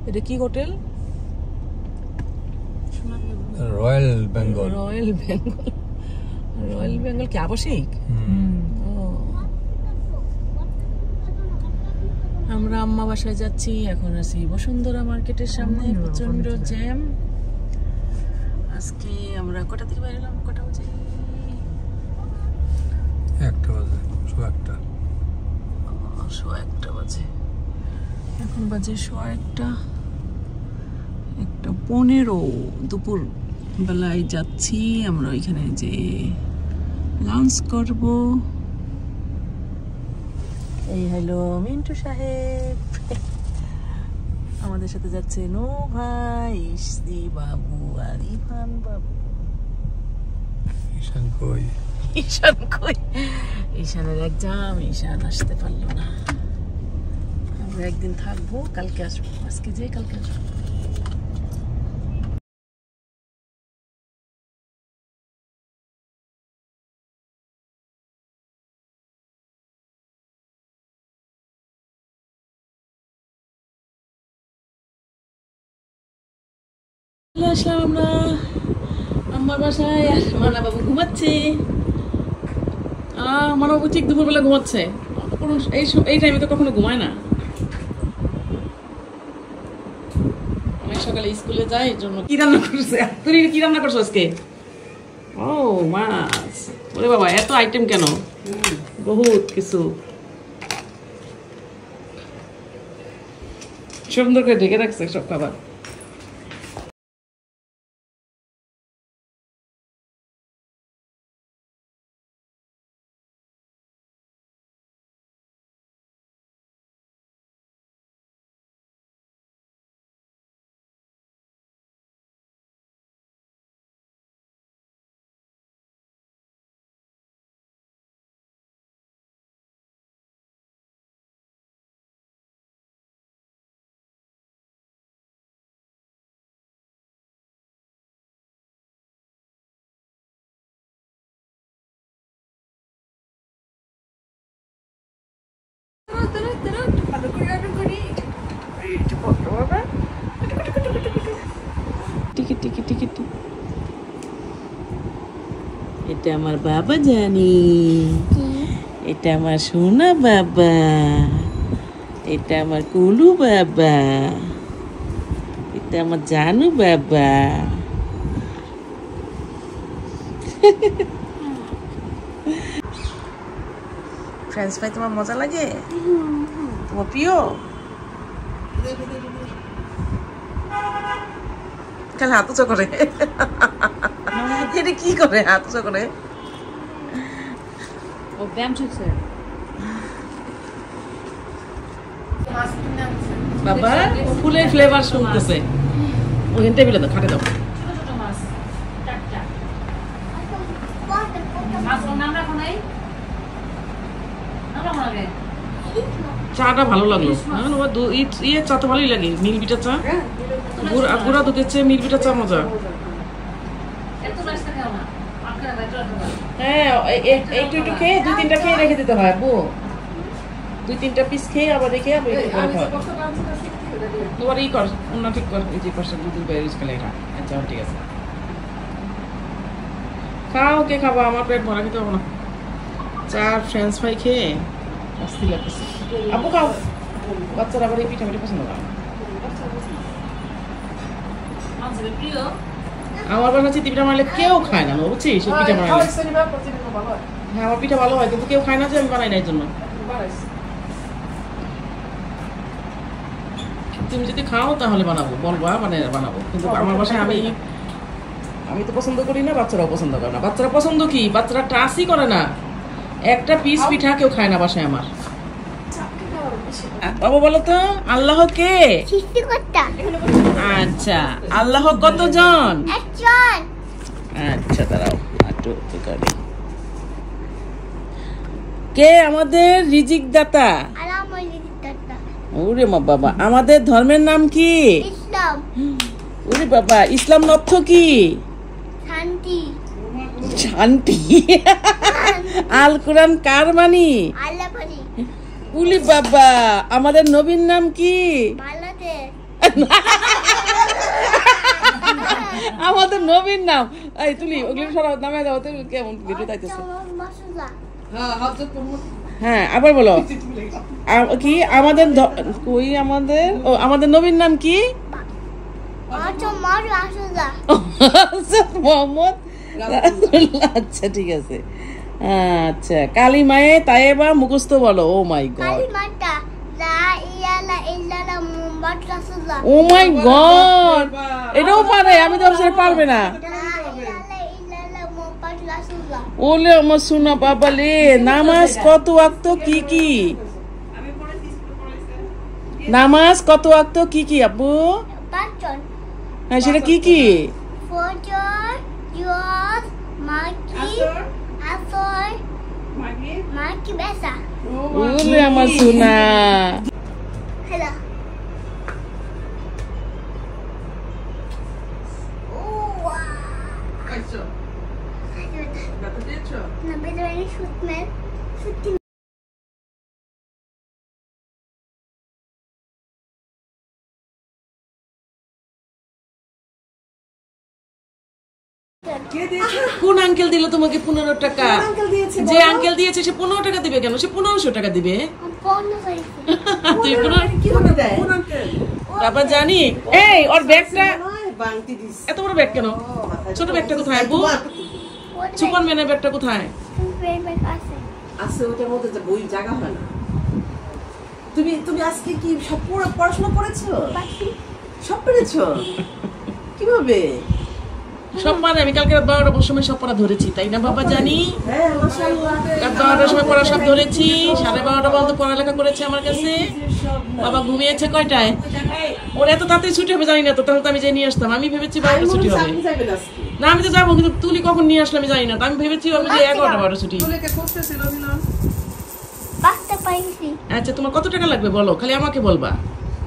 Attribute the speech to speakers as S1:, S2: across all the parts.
S1: এটা কি hotel?
S2: Royal Bengal.
S1: Royal Bengal, royal Bengal কি আবাসিক? আমরা আম্মা বাসায় যাচ্ছি, এখন আছি বসুন্ধরা মার্কেটের সামনে, প্রচন্ড জ্যাম। আজকে আমরা কটা থেকে বাইরে এলাম? কটা বাজে?
S2: 1টা বাজে, 1:15।
S1: 1:15 বাজে। এখন বাজে 1:15, 1:15 দুপুর বেলায় যাচ্ছি আমরা ওইখানে যে লাঞ্চ করব। এই হলো মিন্টু সাহেব, আমাদের সাথে যাচ্ছে নো ভাই, ইসি বাবু আর ইভান বাবু।
S2: ঈশান কই?
S1: ঈশান কই? ঈশানের এক্সাম, ঈশান আসতে পারলো না। আমরা একদিন থাকবো, কালকে আসবো। আজকে যে কালকে আসবো। আসলাম আমরা আম্মার বাসায়, আর মানা বাবু ঘুমাচ্ছে। মানা বাবু ঠিক দুপুরবেলা ঘুমাচ্ছে, এই টাইমে তো কখনো ঘুমায় না। অনেক সকালে স্কুলে যায়, এর জন্য। কি রান্না করছে তুই? কি রান্না করছো আজকে? ও মাছ। ওরে বাবা, এত আইটেম কেন? বহুত কিছু সুন্দর করে ঢেকে রাখছে সব খাবার। এটা আমার বাবা জানি, এটা আমার সোনা বাবা, এটা আমার কুলু বাবা, এটা আমার জানু বাবা। ফ্রেঞ্চ ফ্রাই তোমার মজা লাগে? তোমার প্রিয়? কাল হাত উঁচু করে, এটা কি করে হাত উঁচু করে? ও ব্যায়াম চলছে বাবা, ফুলের ফ্লেভার শুনতেছে। ওখানে টেবিলে দাও, খাটে দাও। চাটা ভালো লাগলো, ইয়ে চা তো ভালোই লাগে, মিল বিটা চা, গুড়া দুধের চেয়ে মিল বিটা চা মজা। হ্যাঁ, একটু একটু খেয়ে 2-3টা খেয়ে রেখে দিতে হয় আপু, 2-3টা পিস খেয়ে আবার রেখে আবার একটু করে খাওয়া। তোমার ই কর, অন্য ঠিক কর, এই যে পাশে দুধ বাইরে খেলে খা। আচ্ছা ঠিক আছে, খাও। কে খাবো? আমার পেট ভরা, খেতে হবো না। চা ফ্রেঞ্চ ফ্রাই খেয়ে অস্থির লাগতেছে। আপু খাও, বাচ্চারা আবার এই পিঠা মিঠা পছন্দ করে। আমার বাসা চিতি পিঠা মারলে কেউ খায় না, বুঝছিস? পিঠা মারলে হ্যাঁ আমার পিঠা ভালো হয়, কিন্তু কেউ খায় না যে আমি বানাই না, এই জন্য। তুমি যদি খাও তাহলে বানাবো, বলবা মানে বানাবো, কিন্তু আমার বাসায় আমি তো পছন্দ করি না, বাচ্চারাও পছন্দ করে না। বাচ্চারা পছন্দ কি? বাচ্চারা টাচই করে না, একটা পিস পিঠা কেউ খায় না বাসায় আমার। বাবা বলো তো, আল্লাহ কে? আচ্ছা, আল্লাহ কতজন? আচ্ছা দাঁড়াও, কে আমাদের রিজিক দাতা? ওরে মা বাবা, আমাদের ধর্মের নাম কি? ইসলাম। ওরে বাবা, ইসলাম অর্থ কি? শান্তি। শান্তি। আল কোরআন কার বাণী? আল্লাহর বাণী। উলি বাবা, আমাদের নবীর নাম কি? আমাদের নবীর নাম এই তুলি ওগুলো সরাও নামে দাও তো কেমন ভিডিও তাইতেছে হ্যাঁ আবার বলো কি আমাদের কই আমাদের ও আমাদের নবীর নাম কি মোহাম্মদ রাসূলুল্লাহ আচ্ছা ঠিক আছে আচ্ছা কালিমায়ে তাইয়্যিবা মুখস্থ বলো ও মাই গড ও মাই গড এটাও পারে আমি তো আসলে পারবে না ওলে আমার সোনা বাবা লে নামাজ কত ওয়াক্ত কি কি নামাজ কত ওয়াক্ত কি কি আব্বু হ্যাঁ সেটা কি কি
S3: ফজর জোহর মাগরিব আসর মাগরিব এসা
S1: ওলে আমার সোনা
S3: হ্যালো না বেদরানি শুটম্যান শুটি
S1: কোন আঙ্কেল দিল তোমাকে 15 টাকা যে আঙ্কেল দিয়েছে সে 15 টাকা দিবে কেন সে 1500 টাকা দিবে তুই বাবা জানি এই ওর ব্যাগটা এত বড় ব্যাগ কেন ছোট ব্যাগটা কোথায় আপু সুপারম্যানের ব্যাগটা কোথায়
S4: আছে ওটার মধ্যে যে বই জায়গা হয় না তুমি আজকে কি সব পড়াশোনা করেছো সব পেরেছো কিভাবে
S1: সব মানে আমি কালকে রাত 12টার সময় সব পড়া ধরেছি তাই না বাবা জানি
S4: হ্যাঁ মাশাআল্লাহ
S1: রাত 12টার সময় পড়া সব ধরেছি 12:30 পর্যন্ত পড়ালেখা করেছে আমার কাছে বাবা ঘুমিয়েছে কয়টায় ওর এত তাড়াতাড়ি ছুটি হবে জানি না তো তাহলে তো আমি যে নিয়ে আসতাম আমি ভেবেছি 12টা ছুটি হবে না আমি তো যাবো কিন্তু তুলি কখন নিয়ে আসলে আমি জানি না আমি ভেবেছি আমি যে 11টা ছুটি আচ্ছা তোমার কত টাকা লাগবে বলো খালি আমাকে বলবা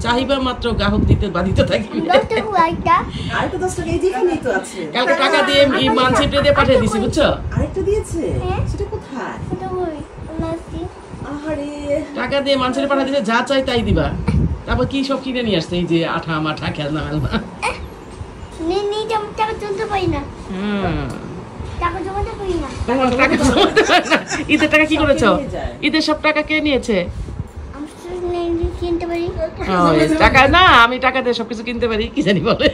S1: চাহিবা মাত্র গ্রাহক দিতে বাধিত থাকি কালকে টাকা দিয়ে মানচিত্র দিয়ে পাঠিয়ে দিছি বুঝছো
S4: আরেকটা দিয়েছে সেটা কোথায়
S1: টাকা দিয়ে মানচিত্র পাঠিয়ে দিছে যা চাই তাই দিবা তারপর কি সব কিনে নিয়ে আসছে এই যে আঠা মাঠা খেলনা মেলনা ঈদের টাকা কি করেছো ঈদের সব টাকা কে নিয়েছে টাকা না আমি টাকা দিয়ে সবকিছু কিনতে পারি কি জানি বলে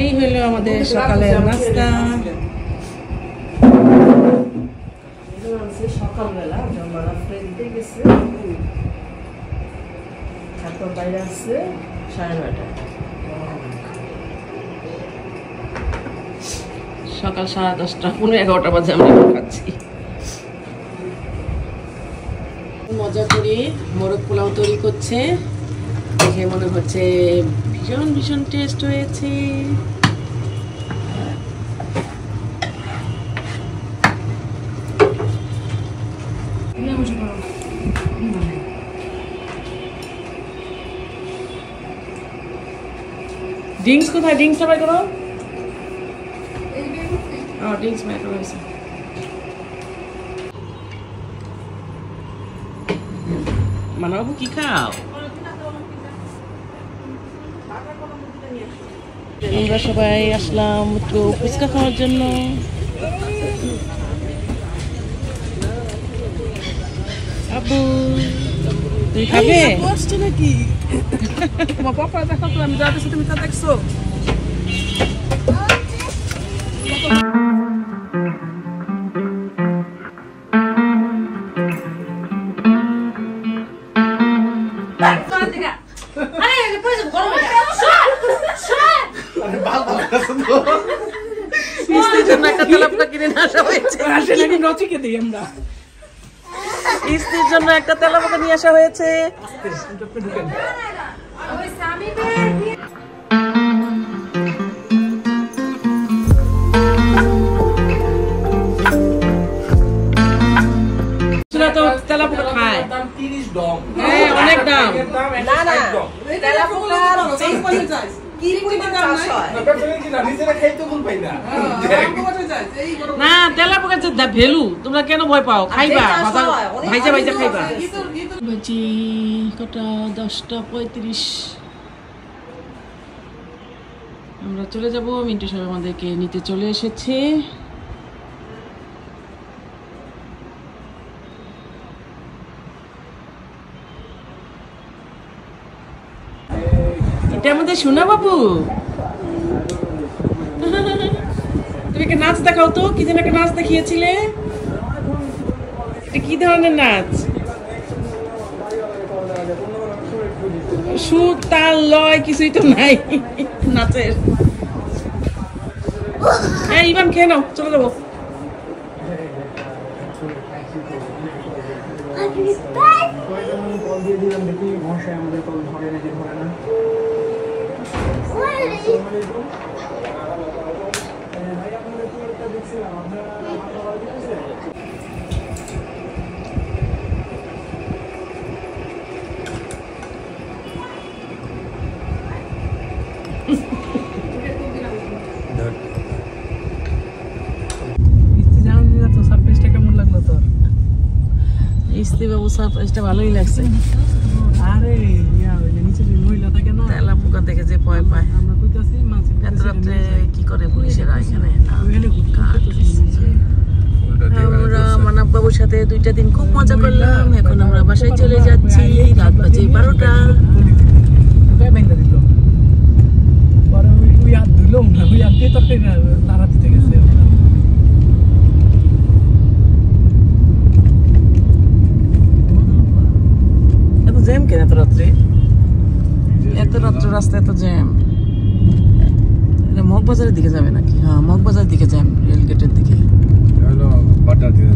S1: এই হলো আমাদের সকালের নাস্তা
S4: সকালবেলা ফ্রেন্ডে গেছে তারপর বাইরে আসছে 9:30
S1: সকাল 10:30 11:30 বাজে আমরা খাচ্ছি মজা করে মোরগ পোলাও তৈরি করছে দেখে মনে হচ্ছে ভীষণ ভীষণ টেস্ট হয়েছে ড্রিঙ্কস কোথায় ড্রিঙ্কসটা বাই করো ড্রিঙ্কস বাই করো মানাবো কি খাও আমরা সবাই আসলাম একটু ফুচকা খাওয়ার জন্য আবু তুই খাবে নাকি তোমার পাপা দেখো তো আমি যাতে তুমি তা দেখছো স্ত্রীর জন্য একটা তেলাপোকা কিনে নিয়ে আসা হয়েছে স্ত্রীর জন্য একটা তেলাপোকা নিয়ে আসা হয়েছে তেলাপোকা খায় হ্যাঁ অনেক দাম না তেলাপোকার যে ভ্যালু তোমরা কেন ভয় পাও খাইবা ভাজা ভাইজা ভাইজা খাইবা বাজি কটা 10:35। আমরা চলে যাব। মিন্টু সাহেব আমাদেরকে নিতে চলে এসেছে। এটা আমাদের সোনা বাবু। তুমি একটা নাচ দেখাও তো, কি যেন একটা নাচ দেখিয়েছিলে, এটা কি ধরনের নাচ? সুর তাল লয় কিছুই তো নাই নাচের। হ্যাঁ ইভান খেয়ে নাও, চলে যাবো। বাবু সারপ্রাইজটা ভালোই লাগছে।
S5: আরে নিচে যে মহিলা থাকে না,
S1: তেলা পোকা দেখে যে ভয় পায়।
S5: আমরা কইতাছি
S1: এত রাত্রে কি করে পুলিশেরা এখানে? আমরা মানব বাবুর সাথে 2টা দিন খুব মজা করলাম। এখন আমরা বাসায় চলে যাচ্ছি। রাত বাজে 12টা।
S5: পরে ওই হাত ধুলাম না, ওই হাত দিয়ে তরকারি লাড়া দিতে গেছে।
S1: এত জ্যাম কেন এত রাত্রে? এত রাত্রে রাস্তা এত জ্যাম। এটা মগবাজারের দিকে যাবে নাকি? হ্যাঁ মগবাজারের দিকে জ্যাম, রেলগেটের দিকে।
S2: বাড্ডা দিয়ে